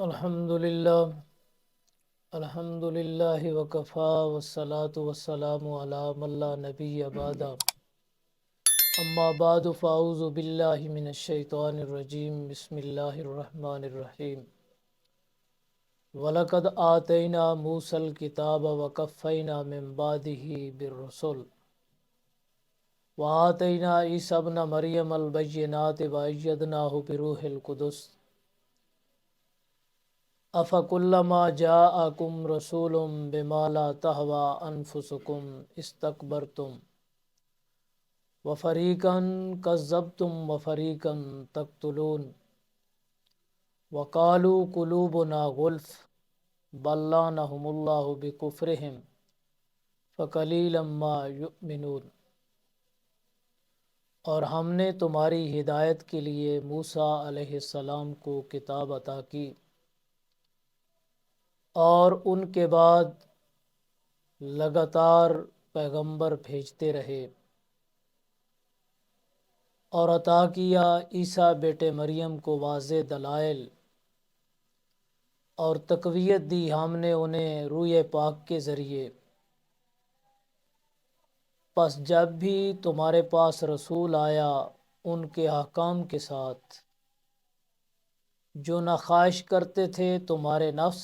الحمدللہ الحمدللہ وکفا والصلاة والسلام علی من لا نبی بعد اما بعد فاعوذ باللہ من الشیطان الرجیم بسم اللہ الرحمن الرحیم وَلَقَدْ آتَيْنَا مُوسَى الْكِتَابَ وَقَفَّيْنَا مِن بَعْدِهِ بِالرُّسُلِ وَآتَيْنَا عِيسَى ابْنَ مَرْيَمَ الْبَيِّنَاتِ وَأَيَّدْنَاهُ بِرُوحِ الْقُدُسِ أَفَكُلَّمَا جَاءَكُمْ رَسُولٌ بِمَا لَا تَهْوَىٰ أَنفُسُكُمْ اسْتَكْبَرْتُمْ وَفَرِيقًا كَذَّبْتُمْ وَفَرِيقًا تَقْتُلُونَ وَقَالُوا قُلُوبُنَا غُلْفٌ بَل لَّعَنَهُمُ اللَّهُ بِكُفْرِهِمْ فَقَلِيلًا مَّا يُؤْمِنُونَ۔ اور ہم نے تمہاری ہدایت کے لیے موسیٰ علیہ السلام کو کتاب عطا کی اور ان کے بعد لگاتار پیغمبر بھیجتے رہے، اور عطا کیا عیسیٰ بیٹے مریم کو واضح دلائل اور تقویت دی ہم نے انہیں روح پاک کے ذریعے۔ پس جب بھی تمہارے پاس رسول آیا ان کے احکام کے ساتھ جو نہ خواہش کرتے تھے تمہارے نفس،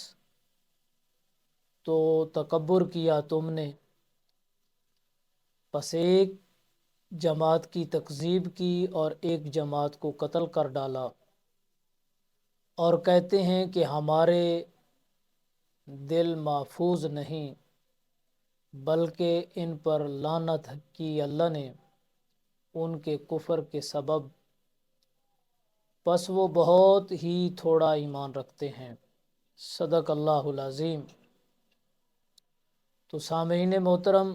تو تکبر کیا تم نے، پس ایک جماعت کی تکذیب کی اور ایک جماعت کو قتل کر ڈالا، اور کہتے ہیں کہ ہمارے دل محفوظ نہیں، بلکہ ان پر لعنت کی اللہ نے ان کے کفر کے سبب، پس وہ بہت ہی تھوڑا ایمان رکھتے ہیں۔ صدق اللہ العظیم۔ تو سامعین محترم،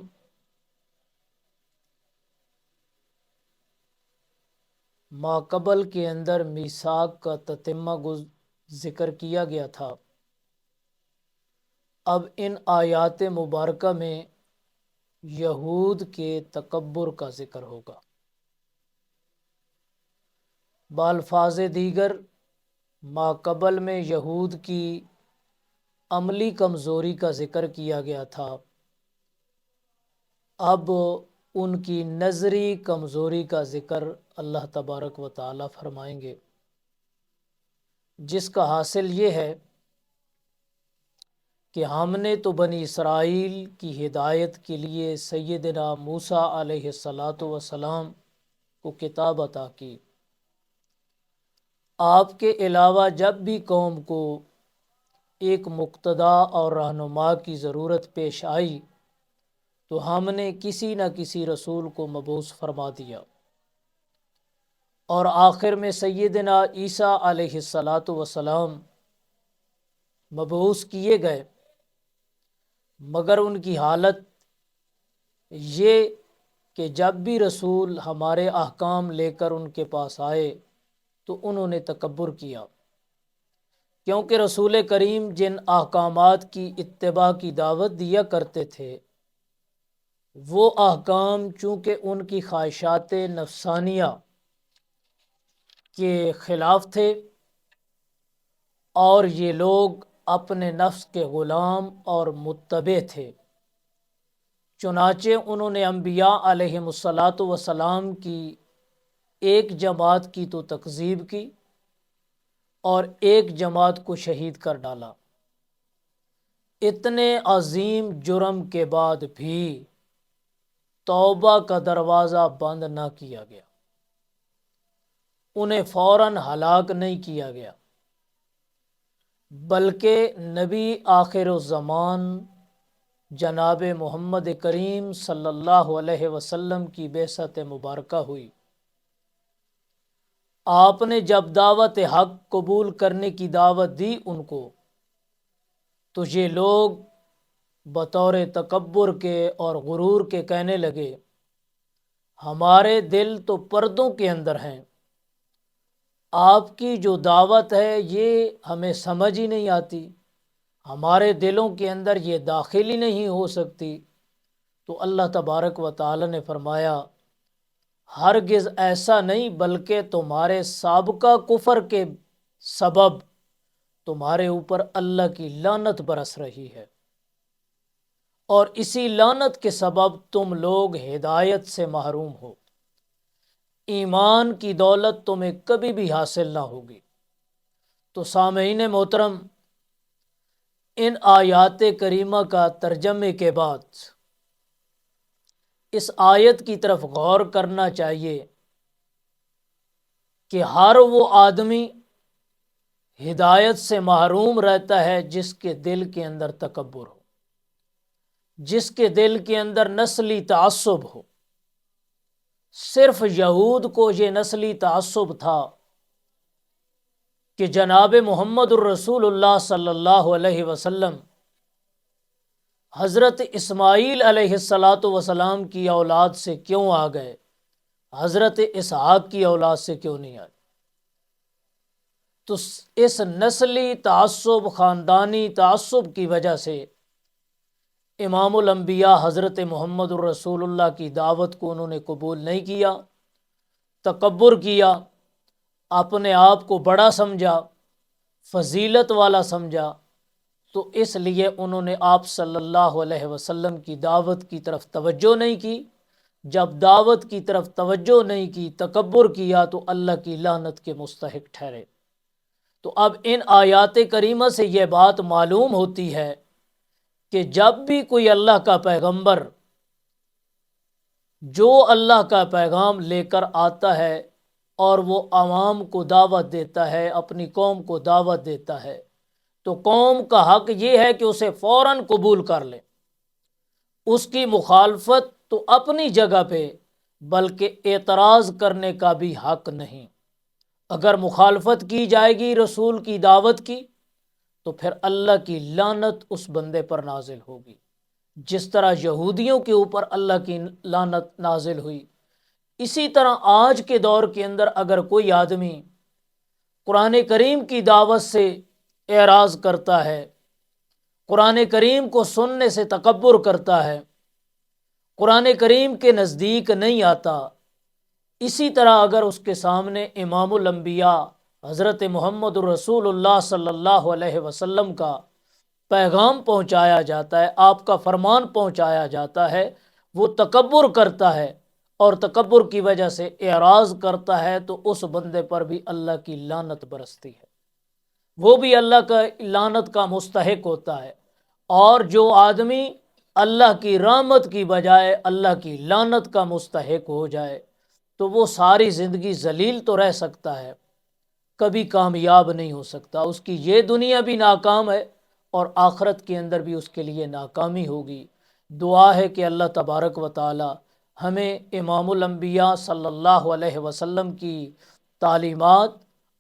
ماقبل کے اندر میثاق کا تتمہ ذکر کیا گیا تھا۔ اب ان آیات مبارکہ میں یہود کے تکبر کا ذکر ہوگا۔ بالفاظ دیگر ماقبل میں یہود کی عملی کمزوری کا ذکر کیا گیا تھا، اب ان کی نظری کمزوری کا ذکر اللہ تبارک و تعالی فرمائیں گے، جس کا حاصل یہ ہے کہ ہم نے تو بنی اسرائیل کی ہدایت کے لیے سیدنا موسیٰ علیہ السلام کو کتاب عطا کی۔ آپ کے علاوہ جب بھی قوم کو ایک مقتدا اور رہنما کی ضرورت پیش آئی تو ہم نے کسی نہ کسی رسول کو مبعوث فرما دیا، اور آخر میں سیدنا عیسیٰ علیہ السلام مبعوث کیے گئے، مگر ان کی حالت یہ کہ جب بھی رسول ہمارے احکام لے کر ان کے پاس آئے تو انہوں نے تکبر کیا، کیونکہ رسول کریم جن احکامات کی اتباع کی دعوت دیا کرتے تھے وہ احکام چونکہ ان کی خواہشات نفسانیہ کے خلاف تھے، اور یہ لوگ اپنے نفس کے غلام اور متبع تھے، چنانچہ انہوں نے انبیاء علیہم السلام کی ایک جماعت کی تو تکذیب کی اور ایک جماعت کو شہید کر ڈالا۔ اتنے عظیم جرم کے بعد بھی توبہ کا دروازہ بند نہ کیا گیا، انہیں فوراً ہلاک نہیں کیا گیا، بلکہ نبی آخر الزمان جناب محمد کریم صلی اللہ علیہ وسلم کی بعثت مبارکہ ہوئی۔ آپ نے جب دعوت حق قبول کرنے کی دعوت دی ان کو، تو یہ لوگ بطور تکبر کے اور غرور کے کہنے لگے، ہمارے دل تو پردوں کے اندر ہیں، آپ کی جو دعوت ہے یہ ہمیں سمجھ ہی نہیں آتی، ہمارے دلوں کے اندر یہ داخل ہی نہیں ہو سکتی۔ تو اللہ تبارک و تعالی نے فرمایا، ہرگز ایسا نہیں، بلکہ تمہارے سابقہ کفر کے سبب تمہارے اوپر اللہ کی لعنت برس رہی ہے، اور اسی لعنت کے سبب تم لوگ ہدایت سے محروم ہو، ایمان کی دولت تمہیں کبھی بھی حاصل نہ ہوگی۔ تو سامعین محترم، ان آیات کریمہ کا ترجمے کے بعد اس آیت کی طرف غور کرنا چاہیے کہ ہر وہ آدمی ہدایت سے محروم رہتا ہے جس کے دل کے اندر تکبر ہو، جس کے دل کے اندر نسلی تعصب ہو۔ صرف یہود کو یہ نسلی تعصب تھا کہ جناب محمد الرسول اللہ صلی اللہ علیہ وسلم حضرت اسماعیل علیہ السلام کی اولاد سے کیوں آ گئے، حضرت اسحاق کی اولاد سے کیوں نہیں آئے؟ تو اس نسلی تعصب، خاندانی تعصب کی وجہ سے امام الانبیاء حضرت محمد الرسول اللہ کی دعوت کو انہوں نے قبول نہیں کیا، تکبر کیا، اپنے آپ کو بڑا سمجھا، فضیلت والا سمجھا۔ تو اس لیے انہوں نے آپ صلی اللہ علیہ وسلم کی دعوت کی طرف توجہ نہیں کی۔ جب دعوت کی طرف توجہ نہیں کی، تکبر کیا، تو اللہ کی لعنت کے مستحق ٹھہرے۔ تو اب ان آیات کریمہ سے یہ بات معلوم ہوتی ہے کہ جب بھی کوئی اللہ کا پیغمبر جو اللہ کا پیغام لے کر آتا ہے اور وہ عوام کو دعوت دیتا ہے، اپنی قوم کو دعوت دیتا ہے، تو قوم کا حق یہ ہے کہ اسے فوراً قبول کر لے۔ اس کی مخالفت تو اپنی جگہ پہ، بلکہ اعتراض کرنے کا بھی حق نہیں۔ اگر مخالفت کی جائے گی رسول کی دعوت کی، تو پھر اللہ کی لعنت اس بندے پر نازل ہوگی، جس طرح یہودیوں کے اوپر اللہ کی لعنت نازل ہوئی۔ اسی طرح آج کے دور کے اندر اگر کوئی آدمی قرآن کریم کی دعوت سے اعراض کرتا ہے، قرآن کریم کو سننے سے تکبر کرتا ہے، قرآن کریم کے نزدیک نہیں آتا، اسی طرح اگر اس کے سامنے امام الانبیاء حضرت محمد الرسول اللہ صلی اللہ علیہ وسلم کا پیغام پہنچایا جاتا ہے، آپ کا فرمان پہنچایا جاتا ہے، وہ تکبر کرتا ہے اور تکبر کی وجہ سے اعراض کرتا ہے، تو اس بندے پر بھی اللہ کی لعنت برستی ہے، وہ بھی اللہ کا لعنت کا مستحق ہوتا ہے۔ اور جو آدمی اللہ کی رحمت کی بجائے اللہ کی لعنت کا مستحق ہو جائے، تو وہ ساری زندگی ذلیل تو رہ سکتا ہے، کبھی کامیاب نہیں ہو سکتا۔ اس کی یہ دنیا بھی ناکام ہے اور آخرت کے اندر بھی اس کے لیے ناکامی ہوگی۔ دعا ہے کہ اللہ تبارک و تعالی ہمیں امام الانبیاء صلی اللہ علیہ وسلم کی تعلیمات،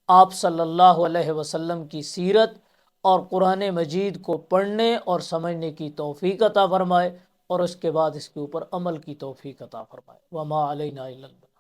آپ صلی اللہ علیہ وسلم کی سیرت اور قرآن مجید کو پڑھنے اور سمجھنے کی توفیق عطا فرمائے، اور اس کے بعد اس کے اوپر عمل کی توفیق عطا فرمائے۔ وما علینا الا البلاغ۔